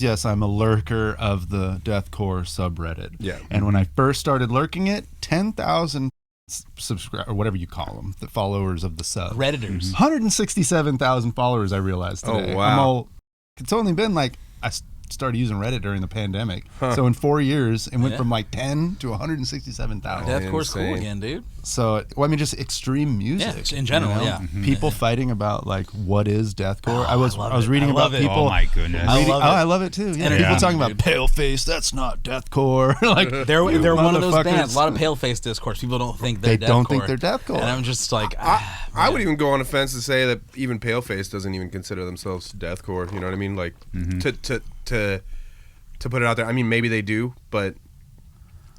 Yes, I'm a lurker of the Deathcore subreddit. Yeah. And when I first started lurking it, 10,000 subscribers, or whatever you call them, the followers of the sub. Redditors. 167,000 followers, I realized today. Oh, wow. It's only been like, I started using Reddit during the pandemic. Huh. So in 4 years, it went from like 10 to 167,000. Deathcore's cool Insane. again, dude. So, well, I mean, just extreme music. Yeah, in general, you know? yeah. People fighting about like what is deathcore. I was love it. reading I about love it. people. Oh my goodness. I love it too. Yeah. Entertaining, People talking about dude. Paleface. That's not deathcore. Like They're one of those motherfuckers. bands. A lot of paleface discourse. People don't think they're They deathcore. don't think they're deathcore. And I'm just like, I would even go on offense to say that even Paleface doesn't even consider themselves deathcore. You know what I mean? Like to put it out there. I mean, maybe they do, but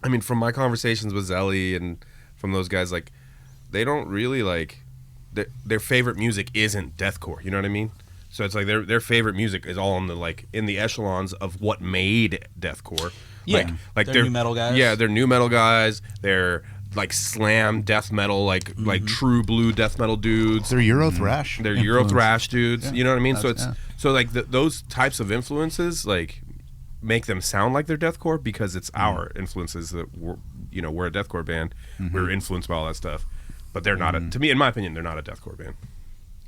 I mean, from my conversations with Zelly and from those guys, like they don't really like their favorite music isn't deathcore. You know what I mean? So it's like their favorite music is all in the echelons of what made deathcore. Yeah, like they're new metal guys. Yeah, they're new metal guys. They're like slam death metal, like true blue death metal dudes. They're Euro thrash. They're Euro thrash dudes. Yeah. You know what I mean? So That's- so like those types of influences like make them sound like they're deathcore because it's our influences that we're a deathcore band. We're influenced by all that stuff, but they're not. To me, in my opinion, they're not a deathcore band.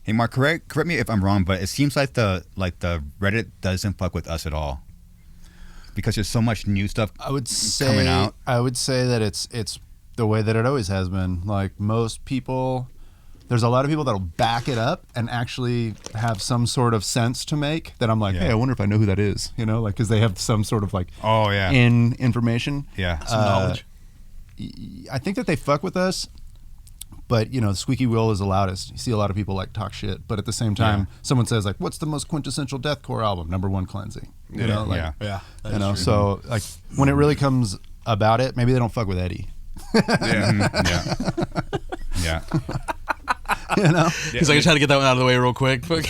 Hey Mark, correct me if I'm wrong, but it seems like the Reddit doesn't fuck with us at all because there's so much new stuff coming out. I would say that it's the way that it always has been. Like most people, there's a lot of people that'll back it up and actually have some sort of sense to make that I'm like, hey, I wonder if I know who that is, you know, like because they have some sort of like in information. Yeah. some knowledge. I think that they fuck with us, but the squeaky wheel is the loudest. You see a lot of people like talk shit, but at the same time, someone says like, "What's the most quintessential deathcore album?" Number one, Cleansing. You know, like, That is true. So like when it really comes about it, maybe they don't fuck with Eddie. Yeah. You know, He's like, I try to get that one out of the way real quick. Real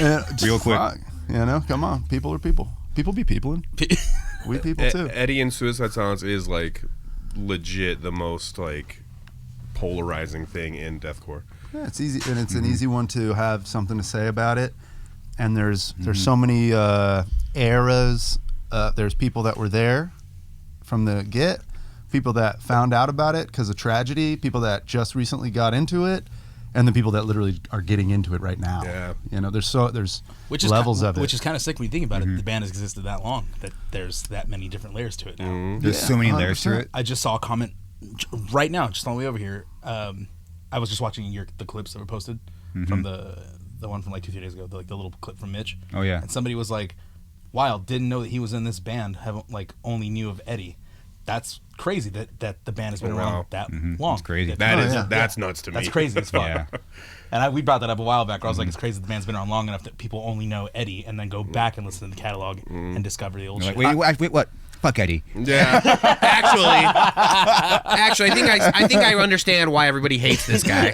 quick. Fuck, come on, people are people. People be peopling. We people too. Eddie and Suicide Silence is like legit the most like polarizing thing in deathcore. Yeah, it's easy, and it's an easy one to have something to say about it. And there's so many eras. There's people that were there from the get, people that found out about it because of tragedy, people that just recently got into it, and the people that literally are getting into it right now. Yeah. There's Which is levels of it. Which is kind of sick when you think about it. The band has existed that long that there's that many different layers to it now. There's so many layers to 100%. it. I just saw a comment right now, just on the way over here. I was just watching the clips that were posted from the one from like 2-3 days ago, the little clip from Mitch. Oh yeah. And somebody was like, "Wild, didn't know that he was in this band. Only knew of Eddie." That's crazy that the band has been around that long. That's crazy. That's nuts to me. That's crazy as fuck. Yeah. And we brought that up a while back. Where I was like, it's crazy the band's been around long enough that people only know Eddie and then go back and listen to the catalog and discover the old Like, shit. wait, what? Fuck Eddie. Yeah. Actually, I think I understand why everybody hates this guy.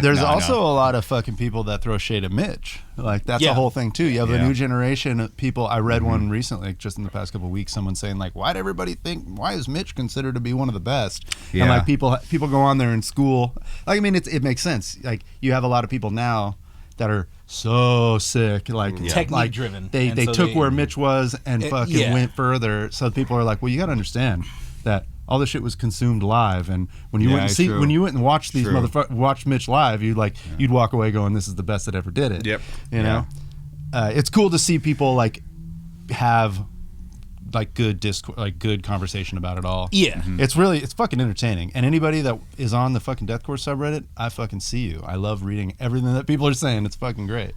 There's also a lot of fucking people that throw shade at Mitch. Like that's a whole thing too. You have a new generation of people. I read one recently, just in the past couple of weeks. Someone saying like, "Why is Mitch considered to be one of the best?" Yeah. And like people go on there in school. Like I mean, it makes sense. Like you have a lot of people now that are so sick, like Technique driven. They And so took where Mitch was and fucking yeah. went further. So people are like, well, you got to understand that all this shit was consumed live, and when you went and when you went and watched these watched Mitch live, you'd walk away going, this is the best that ever did it. Yep. You know, it's cool to see people like have like good good conversation about it all. Yeah. It's fucking entertaining. And anybody that is on the fucking Deathcore subreddit, I fucking see you. I love reading everything that people are saying. It's fucking great.